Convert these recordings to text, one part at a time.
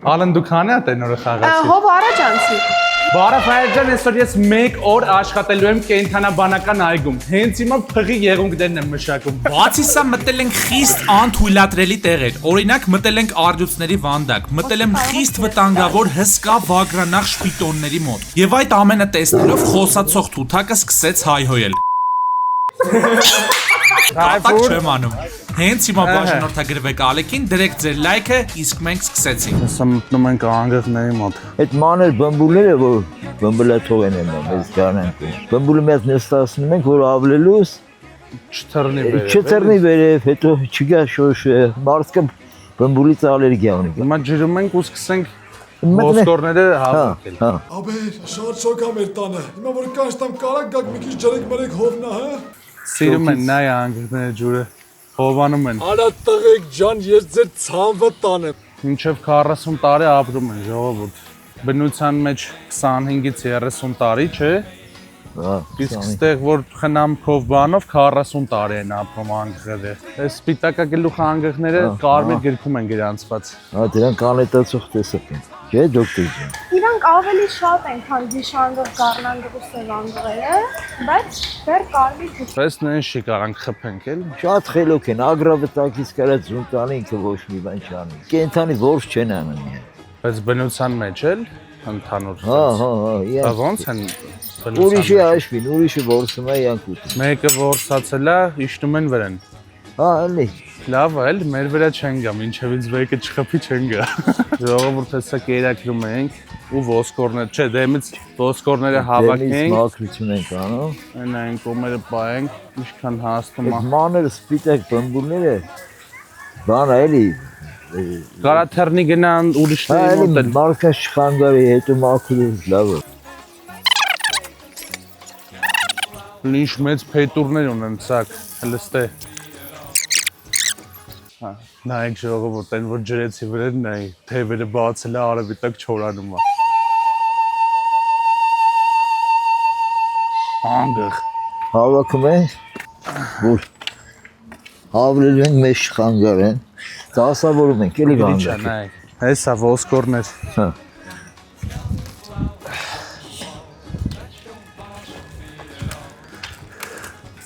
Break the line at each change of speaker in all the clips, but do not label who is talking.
Ալն դու քանի ատ են օրը խաղացի։
Հով առաջ անցի։
Բարև հայրեջան, այսօր ես 1 օր աշխատելու եմ կենդանաբանական այգում։ Հենց հիմա փղի եղունգներն եմ մշակում։
Բացի սա մտել ենք խիստ անթույլատրելի տեղեր։ Օրինակ մտել ենք Արգյուցների վանդակ, մտել եմ խիստ վտանգավոր հսկա վագրանախ շպիտոնների մոտ։ Եվ այդ ամենը տեսնելով խոսացող թութակը սկսեց հայհոյել։ Կատակ չեմ անում։ Հենց հիմա բաժանորդագրվեք Ալեքին, դրեք ձեր լայքը, իսկ մենք սկսեցինք։
Հեսա մտնում ենք անգղների մոտ։
Այդ մանր բմբուլները, որ բմբլաթող են մեզ գանանք։ Բմբուլը մեզ նստացնում ենք, որ ավլելուս չթռնի վերև, հետո չգա շոշը, մարդկը բմբուլից ալերգիա ունի։
Հիմա ջրում ենք ու սկսենք ոսկորները հավաքել։
Աբեր, շատ շոկ ա մեր տանը։ Հիմա որ կանչտամ կարակ գաք մի քիչ ջրեք մրեք հովնա, հա։
Սիրում են նայ անգղները ջուրը։ Հովանում են։
Արա տղեկ ջան, ես ձեր ցանվը տանեմ։
Մինչև 40 տարի ապրում են ժողովուրդ։ Բնության մեջ 25-ից 30 տարի, չէ՞։ Իսկ ստեղ որ խնամքով բանով 40 տարի են ապրում անգղերը։ Այս սպիտակագլուխ անգղները կարմիր գրքում են գրանցված։
Հա, դրանք անետացող տեսակ են։ Չէ, դոկտոր ջան։
Իրանք ավելի շատ են, քան գիշանգով, գառնանգով ու սևանգղերը, բայց դեռ կարմիր գծում։
Պես նույն շի կարանք խփենք էլ։
Շատ խելոք են, ագրավտակից կարած զուն տանի ինքը ոչ մի բան չանի։ Կենթանի որս չեն անում։
Բայց բնության մեջ էլ ընդհանուր։
Հա,
ոնց են
ուրիշի հաշվին, ուրիշը որսում է յանք ուտում։
Մեկը որսացել է, իշտում են վրան։
Հա, էլի։
Լավ է, մեր վրա չեն գա, մինչև ինձ մեկը չխփի չեն գա։ Ժողովուրդ հեսա կերակրում ենք ու ոսկորներ, չէ, դեմից ոսկորները հավաքենք։
Դեմից մաքրություն ենք անում։
Այն այն կողմերը պայենք, ինչքան հասնում է։
Մանր սպիտակ բմբուլները բան էլի
Կարա թռնի գնան ուրիշների մոտ էլ։
Մարկա շխանգարի հետո մաքրում լավ է։
Ինչ մեծ փետուրներ ունեն ցակ, հլստե։ Հա, նայեք ժողովուրդ, այն որ ջրեցի վրան նայ, թևերը բացել է արևի տակ չորանում է։ Անգղ։
Հավաքում ենք, որ հավրելու ենք մեզ շխանգարեն, դասավորում ենք, էլի գանդակ։
Հեսա ոսկորներ։
Հա։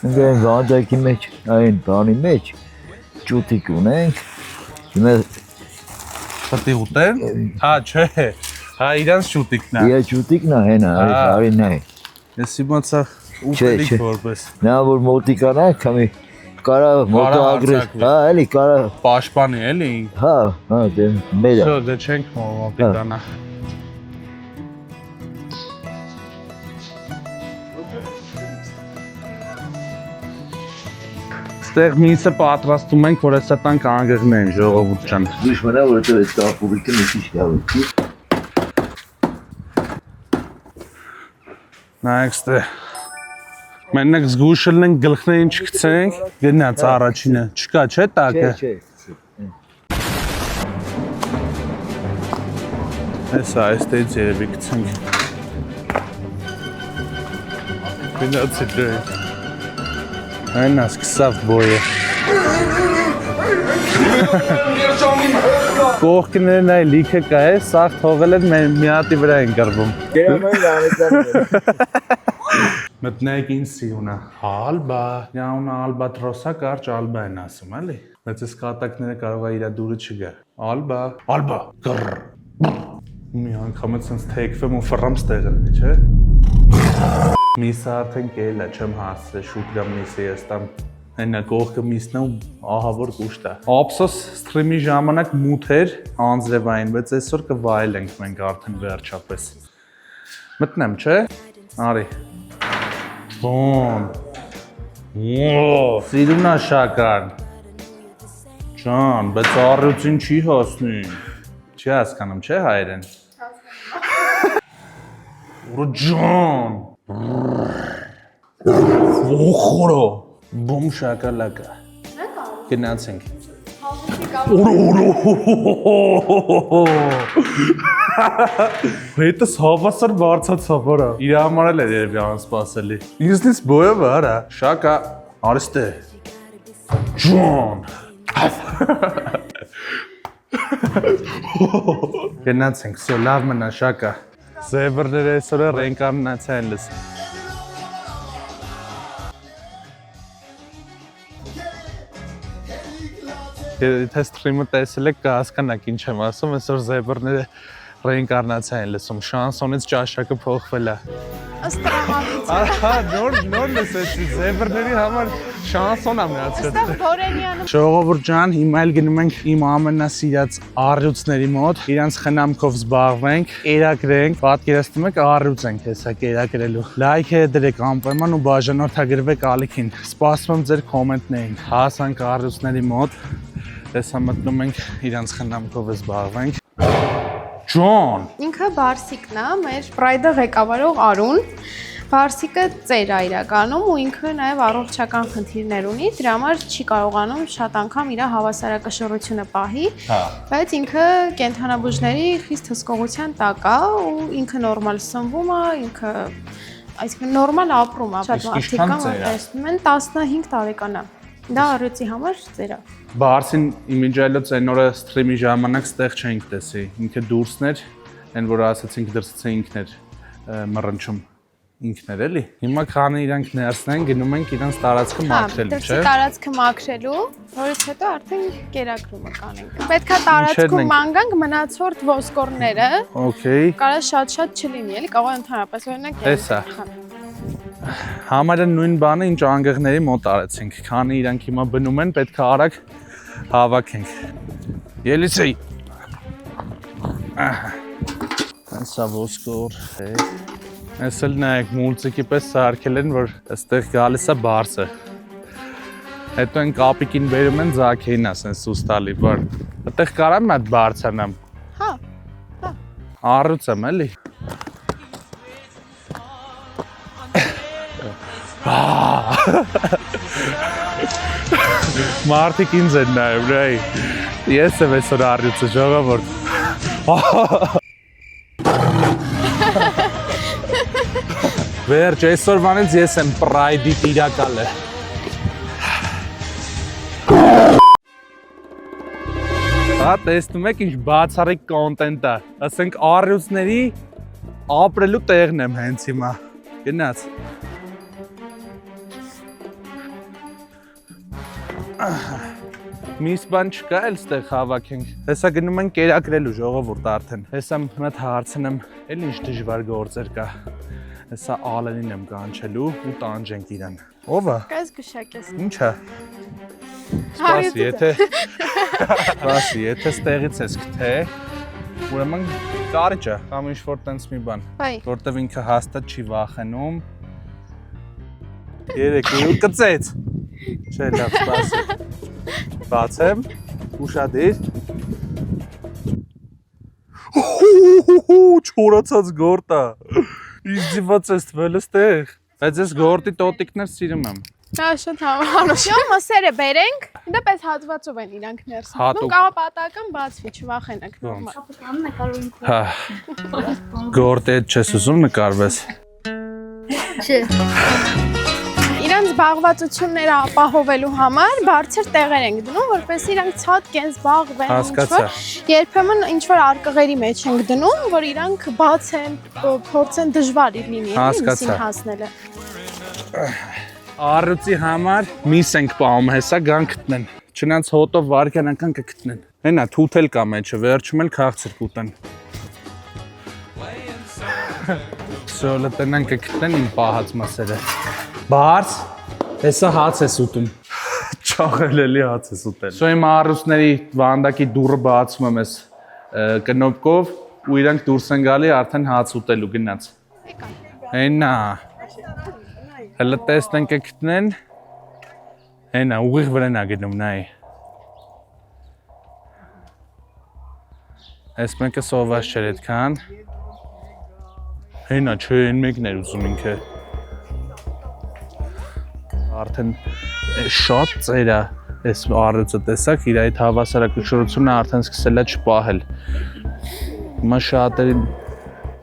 Ընկերն գանդակի մեջ, այն բանի մեջ, ճուտիկ ունենք, հիմա
Պտի ուտեն։ Հա, չէ, հա իրանց ճուտիկն է։
իա ճուտիկն է հենա, արի նայ։
Ես իմացա ուտելիք որպես։
Նա որ մոտիկանա, կամի կարա մոտը ագրես, հա, էլի կարա։
Պաշտպանի էլի։
Հա, դե մեջա։
Չէ, դե չենք մոտիկանա։ Ստեղ միսը պատրաստում ենք, որ հեսա տանք անգղներն ժողովուրդ ջան։
Դժվար է, որովհետև այդ տապուրիկը մի քիչ լավի։
Նայեք ստեղ։ Մենակ զգուշել ենք գլխներին չգցենք, գնաց առաջինը, չկա չէ տակը։
Չէ։
Հեսա այստեղից երևի գցենք։ Գնացի դե։ Այն ասկսավ բոյը։ Կողքներն այ լիքը կա է, սաղ թողել են մի հատի վրա են կրվում։
Գերամային անետան։
Մտնեք ինձ սիունա։ Ալբա, նյաունը ալբատրոսա կարճ ալբա են ասում, էլի։ Բայց այս կատակները կարող է իրա դուրը չգա։ Ալբա, գրր։ Մի անգամ էս sense թեքվեմ ու ֆռամ ստեղել, չէ՞։ Միսը արդեն կել է, չեմ հասցրել շուտ գամ միսը ես տամ հենա կողքը միսն ու ահա որ կուշտ է։ Ափսոս սթրիմի ժամանակ մութ էր անձրևային, բայց այսօր կվայելենք մենք արդեն վերջապես։ Մտնեմ, չէ՞։ Արի։ Բոմ։ Սիրունա շական։ Ջան, բայց առյուծին չի հասնի։ Չի հասկանում, չէ՞ հայերեն։ Ուր ջան։ Ոխորո, բոմ շակալակա։ Գնացինք։ Հետս հավասար բարձացավ, արա։ Իր համար էլ էր երևի անսպասելի։ Ինձնից բոյով արա, շակա, արստե։ Ջան։ Գնացինք, всё, լավ մնա, շակա։ Զեբրները այսօր ռեինկարնացիա են լսում։ Եթե սթրիմը տեսել եք, կհասկանաք ինչ եմ ասում, այսօր զեբրները ռեինկարնացիա են լսում, շանսոնից ճաշակը փոխվել է։
Ըստ տրամադրության։
Ահա, նոր լսեցի, զեբրների համար շանսոն է մնացել։
Այստեղ Բորենյանը
Ժողովուրդ ջան, հիմա էլ գնում ենք իմ ամենասիրած առյուծների մոտ, իրանց խնամքով զբաղվենք, կերակրենք, պատկերացնում եք առյուծ ենք հեսա կերակրելու։ Լայքերը դրեք անպայման ու բաժանորդագրվեք ալիքին։ Սպասում եմ ձեր կոմենտներին։ Հասանք առյուծների մոտ, հեսա մտնում ենք իրանց խնամքով զբաղվենք։ Ջոն,
ինքը Բարսիկն է, մեր Pride-ը ղեկավարող Արուն։ Բարսիկը ծեր է իրականում ու ինքը նաև առողջական խնդիրներ ունի, դրա համար չի կարողանում շատ անգամ իր հավասարակշռությունը պահի, բայց ինքը կենդանաբուժների խիստ հսկողության տակ է ու ինքը նորմալ սնվում է, ինքը այսինքն նորմալ ապրում է, շատ մարդիկ կան, որ տեսնում են 15 տարեկան է։ Դա առյուծի համար ծեր է։
Բարսին իմիջայլոց այն օրը սթրիմի ժամանակ ստեղ չենք տեսի, ինքը դուրսներ, այն որ ասացինք դրսից ինքներ մռնչում ինքներ էլի։ Հիմա քանի իրանք ներսն են, գնում ենք իրանց տարածքը մաքրելու, չէ՞։
Դրսի տարածքը մաքրելու, որից հետո արդեն կերակրումը կանենք։ Պետքա տարածքում մանգանք մնացորդ ոսկորները։
Okay։
Կարա շատ չլինի, էլի, կարող է ընդհանրապես օրինակ։
Տեսա։ Համարը նույն բանը ինչ անգղների մոտ արեցինք, քանի իրանք հիմա բնում են, պետք է արագ հավաքենք։ Ելիսեյ։ Այսա ոսկոր է։ Այս էլ նայեք մուլտիկի պես սարքել են, որ այստեղ գալիս է բարսը։ Հետո են կապիկին բերում են ձագեին ասեն սուս տալի, որ այդտեղ կարամ այդ բարձրանամ։
Հա։
Առյուծ եմ էլի։ Մարդիկ ինձ են նայում, ռեյ։ Ես եմ այսօր առյուծը, ժողովուրդ։ Վերջ, այսօրվանից ես եմ Pride-ի տիրակալը։ Հա, տեսնում եք ինչ բացառիկ կոնտենտ է։ Ասենք առյուծների ապրելու տեղն եմ հենց հիմա։ Գնաց։ Միս բան չկա էլ ստեղ հավաքենք։ Հեսա գնում են կերակրելու ժողովուրդ արդեն։ Հեսա մտ հարցնեմ, էլ ինչ դժվար գործեր կա։ Հեսա ալենին եմ կանչելու ու տանջենք իրան։ Ով է։
Կայս գշակես։
Ինչ է։ Սպասի, եթե ստեղից ես գթե, ուրեմն կարիճ է, կամ ինչ-որ տենց մի բան, որտև ինքը հաստատ չի վախենում։ Երեք ու կծեց։ Չէ, լավ, սպասի։ Բացեմ, ուշադիր։ Չորացած գորտ է։ Իզդիված ես թվել ստեղ։ Բայց ես գորտի տոտիկներ սիրում եմ։
Դա շատ համանշյալ մսերը բերենք, դեպս հատվածով են իրանք ներսում։ Դու կարող պատահական բացվի, չվախենակ նորմալ։
Հա։ Գորտի հետ չես ուզում նկարվես։
Չէ։ Իրանց զբաղվածությունները ապահովելու համար բարձր տեղեր ենք դնում, որպես իրանք ցածկ են զբաղվեն, ինչ-որ երբեմն ինչ-որ արկղերի մեջ ենք դնում, որ իրանք բաց են, փորձեն դժվար լինի միսին հասնելը։
Առյուծի համար միս ենք պահում, հեսա գան գտնեն։ Չնայած հոտով վարքանական կգտնեն։ Հենա թութել կա մեջը, վերջում էլ քաղցր կուտեն։ Սոլը տնան կգտնեն իմ պահած մասերը։ Բարս, հեսա հաց ես ուտում։ Չաղելելի հաց ես ուտել։ Սո իմ առյուծների վանդակի դուռը բացում եմ ես կնոպկով ու իրանք դուրս են գալի արդեն հաց ուտելու գնաց։ Հենա։ Հələ տեսնենք կգտնեն։ Հենա, ուղիղ վրան է գնում, նայ։ Այս մեկը սոված չէր այդքան։ Հենա, չէ, այն մեկն էր ուզում ինքը։ Արդեն շատ ծեր է այս առյուծը տեսակ, իր այդ հավասարակշռությունը արդեն սկսել է չպահել։ Հիմա շատերին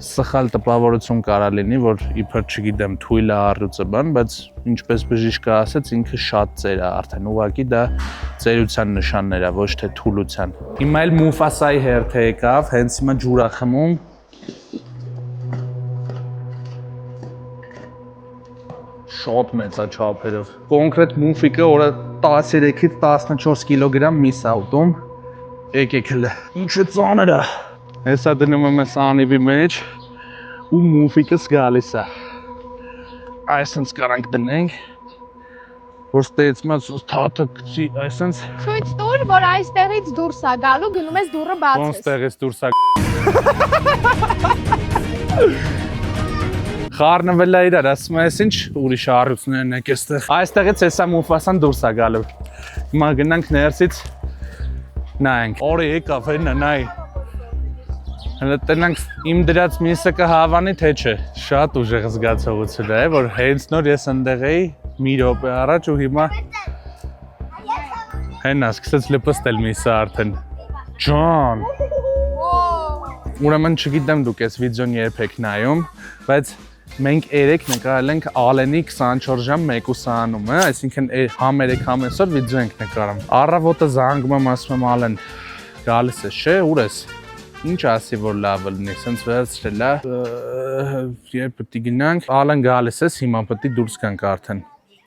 Սխալ տպավորություն կարա լինի, որ իբր չգիտեմ թույլ է առյուծը բան, բայց ինչպես բժիշկը ասաց, ինքը շատ ծեր է արդեն, ուղղակի դա ծերության նշաններ է, ոչ թե թուլության։ Հիմա էլ Մուֆասայի հերթը եկավ, հենց հիմա ջուր է խմում։ Շատ մեծ է չափերով։ Կոնկրետ Մուֆիկը օրը 13-ից 14 կիլոգրամ միս է ուտում։ Եկեք հլը։ Ինչը ծանր է։ Հեսա դնում եմ ես անիվի մեջ ու Մուֆիկս գալիս է։ Այսինքն կարանք դնենք, որ ստեցված թաթը գցի, այսինքն
Ցույց տուր, որ այստեղից դուրս է գալու, գնում ես դուռը բացես։
Ոնստեղից դուրս է։ Խառնվել է իրար, ասում ես ինչ ուրիշ առյուծներն եք այստեղ։ Այստեղից հեսա Մուֆասան դուրս է գալու։ Հիմա գնանք ներսից նայենք։ Օրը եկավ հենա նայ։ Հələ տնանք իմ դրած միսը կհավանի թե չէ։ Շատ ուժեղ զգացողություն է, որ հենց նոր ես ընդեղ էի մի րոպե առաջ ու հիմա հենա սկսեց լպստել միսը արդեն։ Ջան։ Ուրեմն չգիտեմ դուք այս վիդեոն երբեք նայում, բայց մենք երեք նկարել ենք Ալենի 24 ժամ 1:20-ը, այսինքն համ երեք համ այսօր վիդեո ենք նկարում։ Առավոտը զանգում եմ, ասում եմ Ալեն, գալիս ես, չէ՞, ուր ես։ Ինչ ասի որ լավ լինի, սենց վերցրել է։ Երբ պետք է գնանք, Ալեն գալիս ես, հիմա պետք է դուրս գանք արդեն։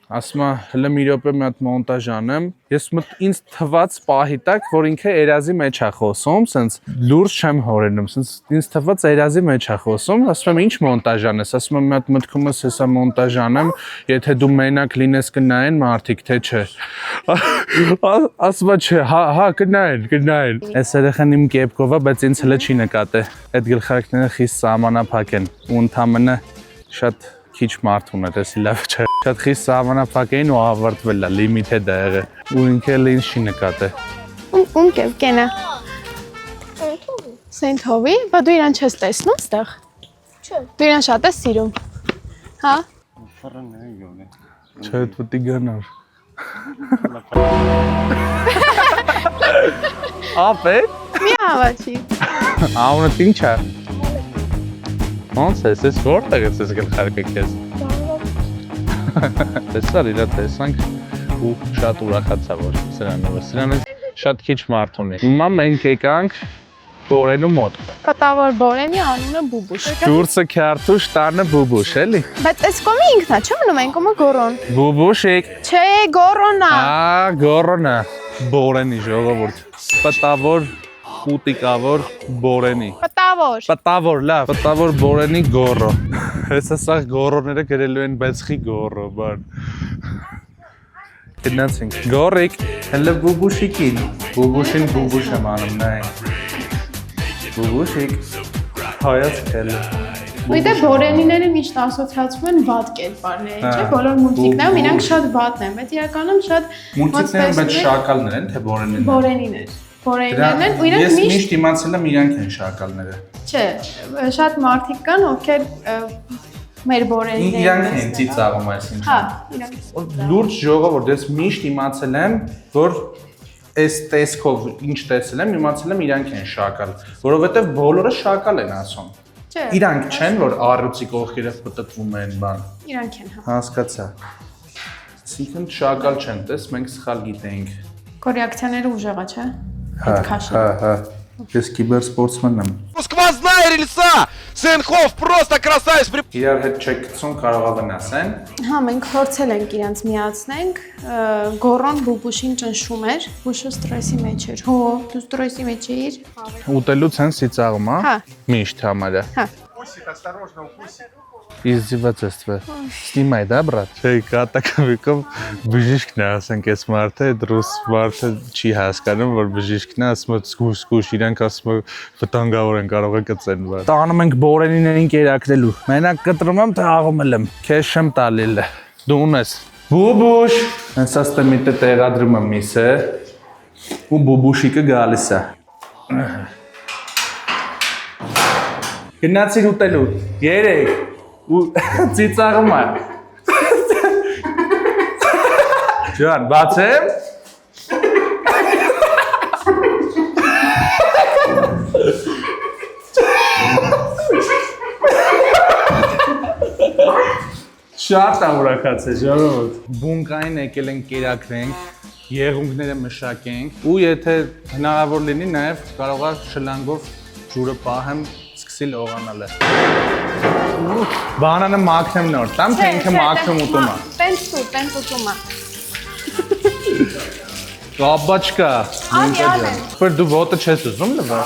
Ասում է, հələ մի րոպե մի հատ մոնտաժ անեմ։ Ինձ թված պահի տակ, որ ինքը երազի մեջ է խոսում, սենց լուրջ չեմ հորենում, սենց ինձ թված երազի մեջ է խոսում, ասում եմ, ինչ մոնտաժ անես, ասում եմ, մի հատ մտքում ես հեսա մոնտաժ անեմ, եթե դու մենակ լինես կնայեն մարդիկ, թե չէ։ Ասում է, չէ, հա, կնայեն։ Այս երեխան իմ կեպկով է, բայց ինձ հələ չի նկատե։ Այդ գլխարկները խիստ սահմանափակ են, ու ընդամենը շատ քիչ մարդ ուներ, էսի լավ չէ։ Շատ խիստ սահմանափակ էին ու ավարտվել է, լիմիթեդ է եղել։ Ու ինքը էլ ինձ չի նկատե։
Ում կենա։ Սենթովի, բա դու իրան չես տեսնում ստեղ։ Չէ։ Դու իրան շատ ես սիրում։ Հա։
Չէ, պետք է գնար։ Ապե։
Մի հավաչի։
Անունդ ինչ է։ Ոնց ես որտեղ ես գլխարկը քեզ։ Տեսար իրա տեսանք ու շատ ուրախացա որ սրանով շատ քիչ մարդ ունի։ Հիմա մենք եկանք Բորենու մոտ։
Պատավոր Բորենի անունը Բուբուշ։
Դուրսը քյարթուշ տանը Բուբուշ էլի։
Բայց այս կոմի ինքնա չէ մնում այն կոմը Գորոն։
Բուբուշիկ։
Չէ, Գորոնա։
Գորոնա։ Բորենի ժողովուրդ։ Պատավոր Պուտիկավոր Բորենի։ Պատավոր, լավ, պատավոր Բորենի գորո։ Հեսա սա գորոները գրելու են բեցխի գորո, բան։ Գնացինք։ Գորիկ, հələ Բուբուշիկին։ Բուբուշին Բուբուշ եմ անում, նայենք։ Բուբուշիկ, հայացք էլ։
Ուիտե Բորենիները միշտ ասոցացվում են վատ կերպարների, չէ՞, բոլոր մուլտիկներում իրանք շատ վատն են, բայց իրականում շատ
մուլտիկներում բայց շակալներ են, թե Բորենիներ։
Բորենիներ։ Բորենիներն են, ու իրանք
Ես միշտ իմացել եմ իրանք են շակալները։
Չէ, շատ մարդիկ կան, ովքեր մեր Բորենիներն
Իրանք են ծիծաղում այսինքն։
Հա, իրանք։
Լուրջ ժողովուրդ, ես միշտ իմացել եմ, որ այս տեսքով ինչ տեսել եմ, իմացել եմ իրանք են շակալ, որովհետև բոլորը շակալ են ասում։
Չէ։
Իրանք չեն, որ առյուծի կողքերը պտտվում են բան։
Իրանք են, հա։
Հասկացա։ Այսինքն շակալ չեն, տես մենք սխալ գիտենք։
Կորեակցիաները ուժեղա, չէ։
Հա։ Ես կիբերսպորտսմեն եմ։
Сквозная рельса! Сенхов просто красавец!
Իրար հետ չեք գցում կարող է վնասեն։
Հա, մենք փորձել ենք իրանց միացնենք, Գորոն Բուբուշին ճնշում էր, Բուշը ստրեսի մեջ էր։ Հո, դու ստրեսի մեջ էիր։
Ուտելուց են ծիծաղում, հա։
Հա։
Միշտ համարը։
Հա։
Издевательство. Снимай, да, брат? Չէ, կատակավիկով բժիշկն է, ասենք, այս մարդը, այդ ռուս մարդը չի հասկանում, որ բժիշկն է, ասում է սկուշ, իրանք ասում է վտանգավոր են կարող է կծեն, բան։ Տանում ենք Բորենիներին կերակրելու։ Մենակ կտրում եմ, թե աղոմել եմ։ Քեզ չեմ տալիլ։ Դու ունես։ Բուբուշ։ Հենց աստը մի տեղ տեղադրում եմ միսը, ու Բուբուշիկը գալիս է։ Գնացիր ուտելու։ Երեք։ Ու ծիծաղում է։ Ջան, բացեմ։ Շատ ուրախացել ժողովուրդ։ Բունկային եկել ենք կերակրենք, եղունգները մշակենք ու եթե հնարավոր լինի նաև կարող է շլանգով ջուրը պահեմ, սկսել օղանալը։ Բանանը մաքրեմ նոր, տամ թե ինքը մաքրում ուտում է։
Տենց ուտում է։
Կաբաչկա։ Որ դու ոտը չես ուզում լվա։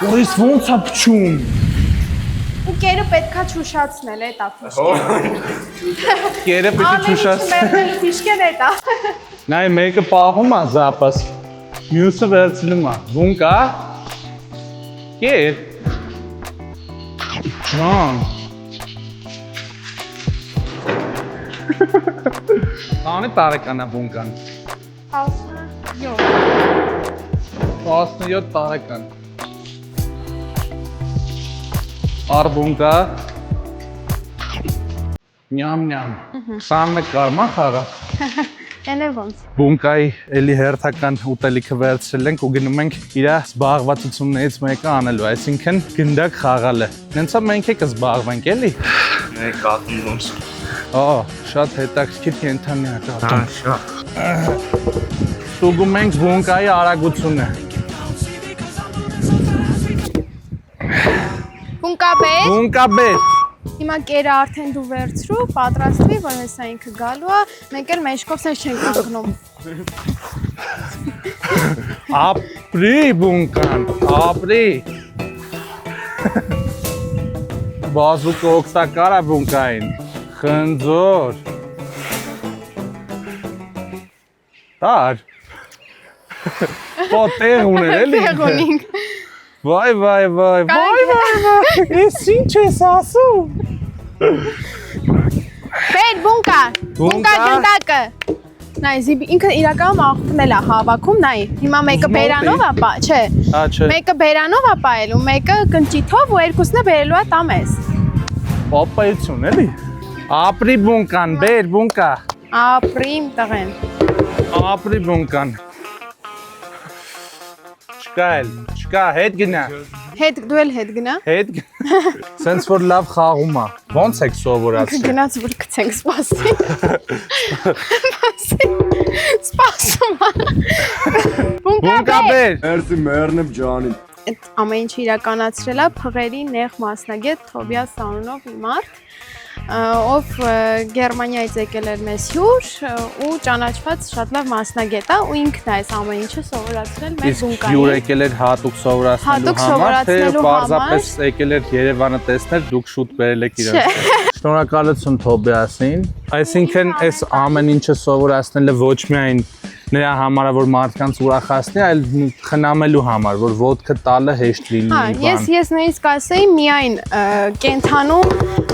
Որից ոնց է փչում։
Ու կերը պետքա չուշացնել էտա ֆիշկեն։
Կերը պետք է չուշացնել։
Ամենից ֆիշկեն էտա։
Նայ մեկը պահում է զապաս։ Մյուսը վերցնում է։ Բունկա։ Կեր։ Ջան։ Անի տարեկան է բունկան։ 17 տարեկան։ Արբունկա։ Նյամ նյամ։ 21 կարմա խաղա։
Ենե ոնց։
Բունկայի էլի հերթական ուտելիքը վերցրել ենք ու գնում ենք իր զբաղվածություններից մեկը անելու, այսինքն գնդակ խաղալը։ Հենց մենք եք զբաղվենք էլի։
Մենք կատուն ոնց։
Օ, շատ հետաքրքիր կենդանի է կատուն։
Շատ։
Ստուգում ենք բունկայի արագությունը։
Բունկաբեր։
Բունկաբեր։
Հիմա կերը արդեն դու վերցրու, պատրաստվի, որ հեսա ինքը գալու է, մենք էլ մեջքով սենց չենք անգնում։
Ապրի բունկան, ապրի։ Բազուկը օգտակար է բունկային։ Խնձոր։ Տար։ Պոտեղ ուներ էլի։
Տեղ ունենք։
Վայ, ես ինչ ես ասում։
Բեր, բունկա, բունկա գնդակը։ Նայ, ինքը իրականում աղբնել է հավաքում, նայ, հիմա մեկը բերանով է պա, չէ, մեկը բերանով է պայել ու մեկը կնճիթով ու երկուսն է բերելու է տամես։
Պապայություն էլի։ Ապրի բունկան, բեր բունկա։
Ապրի իմ տղեն։
Ապրի բունկան։ Չկա, հետ գնա։
Դու էլ հետ գնա։
Հետ սենց որ լավ խաղում է։ Ոնց եք սովորացրել։
Գնաց որ գցենք սպասի։ Սպասում է։
Բունկա բեր։
Մերսի մերնեմ ջանին։
Այդ ամեն ինչ իրականացրել է փղերի նեղ մասնագետ Թոբիաս անունով մի մարդ, ով Գերմանիայից եկել էր մեզ հյուր ու ճանաչված շատ լավ մասնագետ է ու ինքն է այս ամեն ինչը սովորացրել մեր բունկային։
Հյուր եկել էր հատուկ սովորացնելու համար, թե պարզապես եկել էր Երևանը տեսնել, դուք շուտ բերել եք իրենց։ Շնորհակալություն Թոբիասին։ Այսինքն այս ամեն ինչը սովորացնելը ոչ միայն նրա համար որ մարդկանց ուրախացնի, այլ խնամելու համար, որ ոդկը տալը հեշտ լինի բան։
Ես նույնիսկ ասեի միայն կենթանու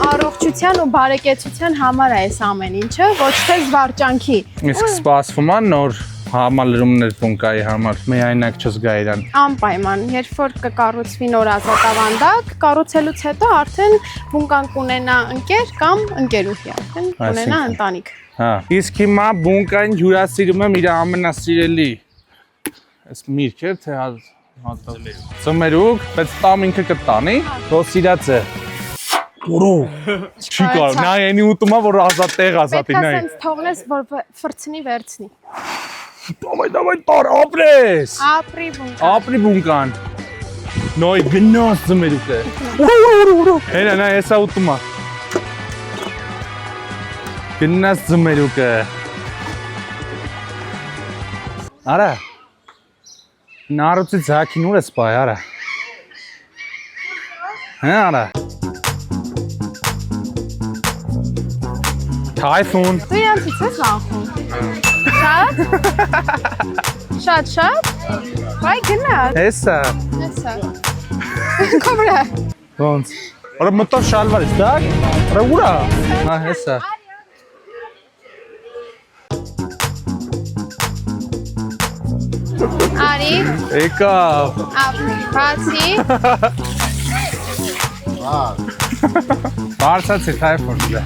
առողջության ու բարեկեցության համար է այս ամեն ինչը, ոչ թե զվարճանքի։
Իսկ սպասվում է նոր համալրումներ բունկայի համար, միայնակ չզգա իրան։
Անպայման, երբ որ կկառուցվի նոր ազատավանդակ, կառուցելուց հետո արդեն բունկան կունենա ընկեր կամ ընկերուհի, արդեն կունենա ընտանիք։
Հա, իսկ հիմա բունկային հյուրասիրում եմ իր ամենասիրելի այս միրգ է, թե ծմերուկ, բայց տամ ինքը կտանի, թո սիրած է։ Որո, չի կարող, նա ենի ուտում է, որ ազատ տեղ ազատի, նայ։
Պետք է սենց թողնես, որ վրցնի վերցնի։
Դավայ, տար, ապրես։ Ապրի բունկան։ Նոյ գնոս ծմերուկ է։ Հենա, նա եսա ուտում է։ Գնաց ծմերուկը։ Արա, նարուցի ձակին ուր ես պայ, արա։ Հա, արա։ Թայֆուն։
Դու իրանցից ես վանխում։ Շատ։ Վայ գնա։
Հեսա։
Կոմրա։
Ոնց։ Արա մտավ շալվարից, դակ։ Արա ուրա։ Հա, հեսա։
Արի։
Եկավ։
Ապրի, բացի։
Բարցացի թայֆուն դե։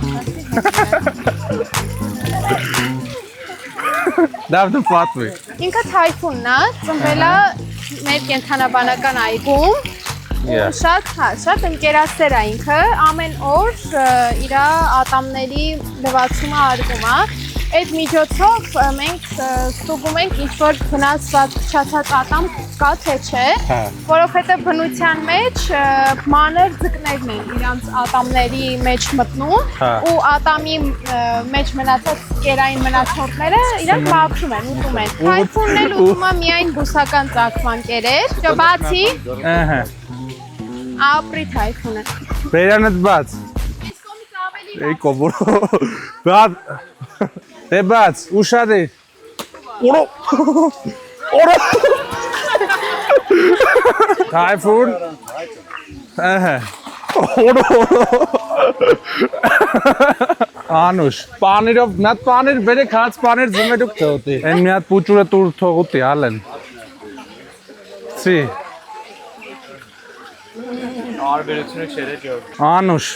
Լավ դու պատվի։
Ինքը թայֆունն է, ծնվել է մեր կենթանաբանական այգում
Yeah.
Շատ ընկերասեր է ինքը, ամեն օր իր ատամների լվացումը արվում է։ Այդ միջոցով մենք ստուգում ենք ինչ-որ վնասված փչացած ատամ կա թե չէ, որովհետև բնության մեջ մանր ձկներն են իրանց ատամների մեջ մտնում ու ատամի մեջ մնացած կերային մնացորդները իրանք մաքրում են, ուտում են։ Թայֆունն էլ ուտում է միայն բուսական ծագման կերեր, բացի ապրի թայֆունը։
Բերանդ բաց։
Այս կողմից ավելի
Эй, կոբոր։ Բաց։ Դե բաց, ուշադիր։ Օրո։ Օրո։ Թայֆուն։ Օրո։ Անուշ, պաներով, մի հատ պաներ բերեք, հաց պաներ ձմերուկ թողտի։ Այն մի հատ պուճուրը տուր թողուտի, ալեն։ Սի։
Արբերությունը չերեք յոր։
Անուշ,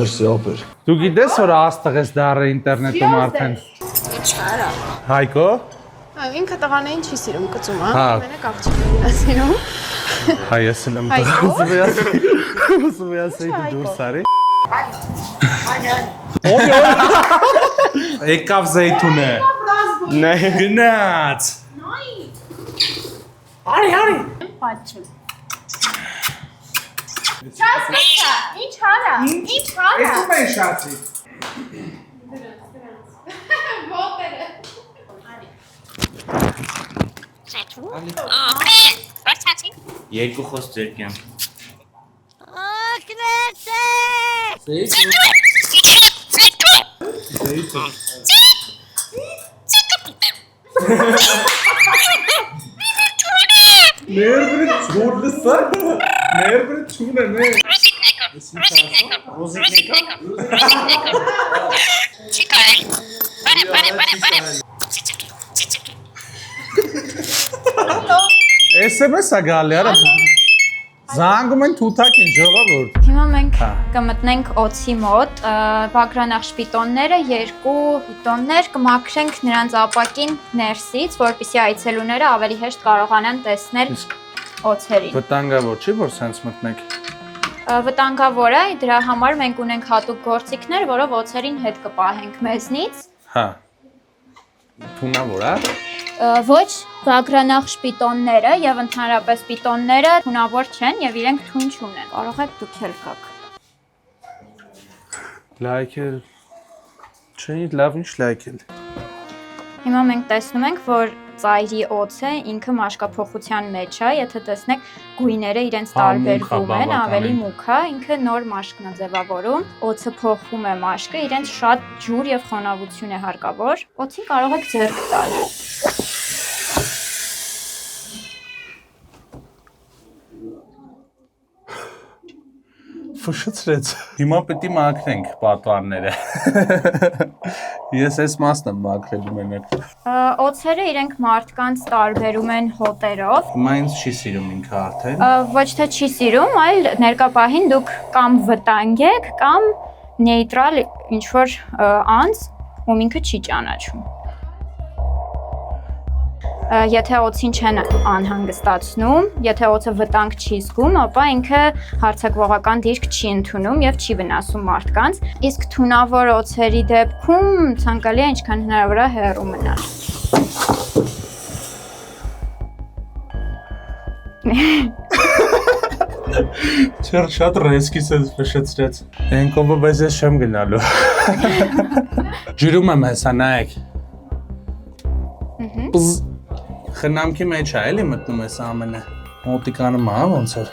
Էսի ապեր։
դու գիտես որ աստղես դարը ինտերնետում արդեն։
չարա։
Հայկո։
Ինքը տղաներին չի սիրում կծումը,
Հա։
մենակ աղջիկներին է սիրում։
Հայ ես եմ
Հայկո։
ուզում ասեի դու դուրս արի։ Եկավ զեյթունը։
Նե։
Գնաց։
Պատճեմ։ Չասմիկա, ինչ հարա, ինչ հարա։
Եսում են շացի։
Ոտերը։
Երկու խոս ձերքեմ։
Ներբրը չոր լսա։ Ներբրը չունը նե։ SMS-ը գալի արա։ Զանգում են թութակին ժողովուրդ։
Հիմա մենք կմտնենք օծի մոտ, բագրանախշ պիտոնները, 2 պիտոններ կմաքրենք նրանց ապակին ներսից, որպեսզի այցելուները ավելի հեշտ կարողանան տեսնել օծերին։
Վտանգավոր չի, որ սենց մտնեք։
Վտանգավոր է, դրա համար մենք ունենք հատուկ գործիքներ, որով օծերին հետ կպահենք մեզնից։
Հա։ Թունավոր է։
Ոչ, բագրանախշ պիտոնները եւ ընդհանրապես պիտոնները թունավոր չեն եւ իրենք թուն չունեն։ Կարող եք դուք էլ գաք։
Լայքել։ Չէ, լավ ինչ լայքել։
Հիմա մենք տեսնում ենք, որ ծայրի օծը ինքը մաշկափոխության մեջ է, եթե տեսնեք գույները իրենց տարբերվում են, ավելի մուգ է, ինքը նոր մաշկն է ձևավորում, օծը փոխում է մաշկը, իրենց շատ ջուր եւ խոնավություն է հարկավոր։ Օծին կարող եք ձեռք տալ։
Ֆշացրեց։ Հիմա պետք է մաքրենք պատվանները։ Ես այս մասն եմ մաքրելու մենակ։
Օծերը իրենք մարդկանց տարբերում են հոտերով։
Հիմա ինձ չի սիրում ինքը արդեն։
Ոչ թե չի սիրում, այլ ներկա պահին դուք կամ վտանգ եք, կամ նեյտրալ ինչ-որ անձ, ում ինքը չի ճանաչում։ Եթե օծին չեն անհանգստացնում, եթե օծը վտանգ չի զգում, ապա ինքը հարձակվողական դիրք չի ընդունում եւ չի վնասում մարդկանց, իսկ թունավոր օծերի դեպքում ցանկալի է ինչքան հնարավոր է հեռու մնալ։
Շատ ռեսկիս է ֆշացրեց։ Ենկովը բայց ես չեմ գնալու։ Ջրում եմ հեսա նայեք։ Խնամքի մեջ է էլի մտնում ես ամենը։ Մոտիկանում է, ոնց էր։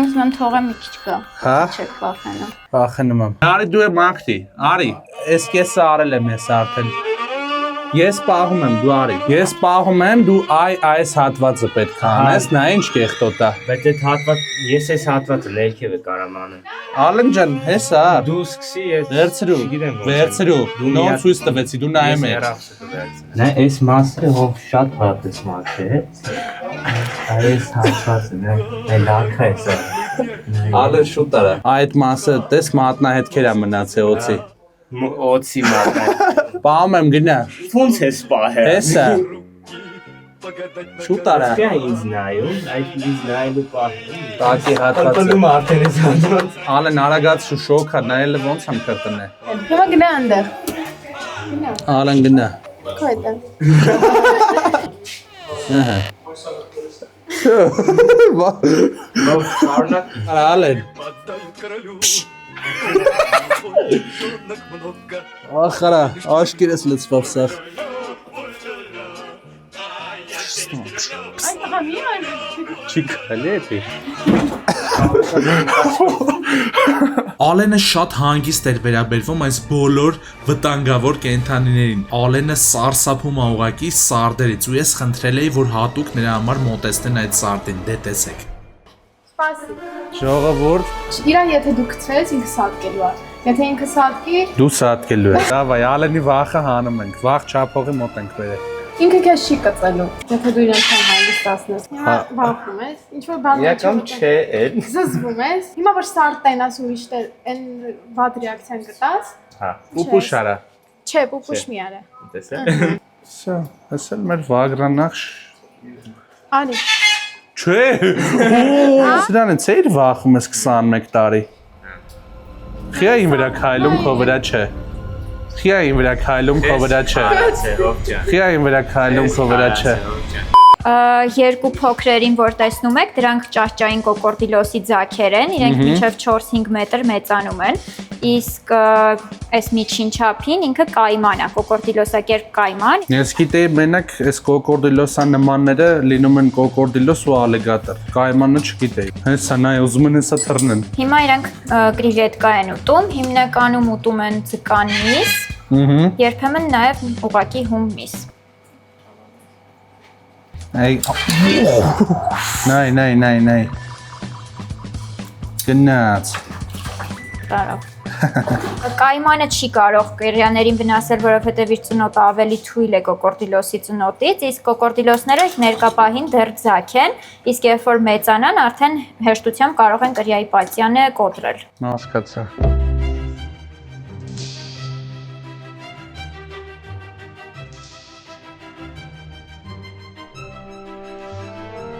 Ուզում թողեմ մի քիչ գա։
Հա։
Չեք վախենում։
Վախենում եմ։ Արի դու է մաքրի։ Արի, այս կեսը արել եմ ես արդեն։ Ես պահում եմ, դու արի։ Ես պահում եմ, դու այս հատվածը պետք է անես, նա ինչ կեղտոտ է։
Բայց այդ հատված, ես այս հատվածը լերքև է կարամ անեմ։
Ալեն ջան, հեսա։
Դու սկսի ես
Վերցրու, վերցրու։ Դու ցույց տվեցի, դու նայում ես։
Նա այս մասը հով շատ վատ է մաքրել։ Այս հատվածը լարքա է սա։
Ալեն շուտ արա։ Այդ մասը տես մատնահետքեր է մնացել օծի։
Օծի մատնա։
Պահում եմ գնա։
Ոնց է սպահել։
Հեսա։
Շուտ արա։
Սպիա ինձ նայում, այդ ինձ նայելու պահում։
Տակի հատվածը։
Պլում արդեն ես հանդրած։
Ալեն արագած ու շոքա նայելը ոնց եմ կրտնե։
Հիմա գնա այնտեղ։
Ալեն գնա։
Քո այդտեղ։
Ահա։
Շարունակ
Արա Ալեն։ Ախարա, աշկերես լծվավ սախ։
Այդ տղամի այն։
Չի քալի էպի։ Ալենը շատ հանգիստ էր վերաբերվում այս բոլոր վտանգավոր կենդանիներին։ Ալենը սարսափում ա ուղակի սարդերից ու ես խնդրել էի, որ հատուկ նրա համար մոտեցնեն այդ սարդին, դե տեսեք։
Սպասի։
Ժողովուրդ,
Իրան եթե դու գցես ինքը սատկելու է։ Եթե ինքը սատկի,
դու սատկելու ես։ Դավայ, Ալենի վախը հանում ենք, վախ չափողի մոտ ենք վերել։
ինքը քեզ չի կծելու։ Եթե դու իրան չան հանգստացնես։ Հիմա վախում ես, ինչ որ բան
Իրական չէ էլ։
Զզվում ես։ Հիմա որ սարտեն աս ուրիշտեր այն վատ ռեակցիան կտաս։
Հա,
Պուպուշ արա։
Չէ, պուպուշ մի արա։
տեսա։
Սա, ասել մեր վագրանախ
Անի։
Չէ։ Սրանը ծեր վախում ես 21 տարի։ Խիա իմ վրա քայլում քո վրա չէ։ Խիա իմ վրա քայլում քո վրա չէ։ Խիա իմ վրա քայլում քո վրա չէ։
Երկու փոքրերին, որ տեսնում եք, դրանք ճահճային կոկորդիլոսի ձագեր են, իրենք մինչև 4-5 մետր մեծանում են, իսկ այս միջին չափին ինքը կայման է, կոկորդիլոսակերպ կայման։
Ես գիտեի մենակ այս կոկորդիլոսա նմանները լինում են կոկորդիլոս ու ալիգատոր։ Կայմանը չգիտեի։ Հեսա նայ ուզում են հեսա թռնեն։
Հիմա իրանք կրիվետկա են ուտում, հիմնականում ուտում են ձկան միս, երբեմն նաև ուղղակի հում միս։
Ay. Nay. Գնաց։
Տարավ։ Կայմանը չի կարող կերյաներին վնասել, որովհետև իր ծնոտը ավելի թույլ է կոկորդիլոսի ծնոտից, իսկ կոկորդիլոսները ներկապահին դեռ ձագ են, իսկ երբ որ մեծանան, արդեն հեշտությամբ կարող են կրիայի պատյանը կոտրել։
Հասկացա։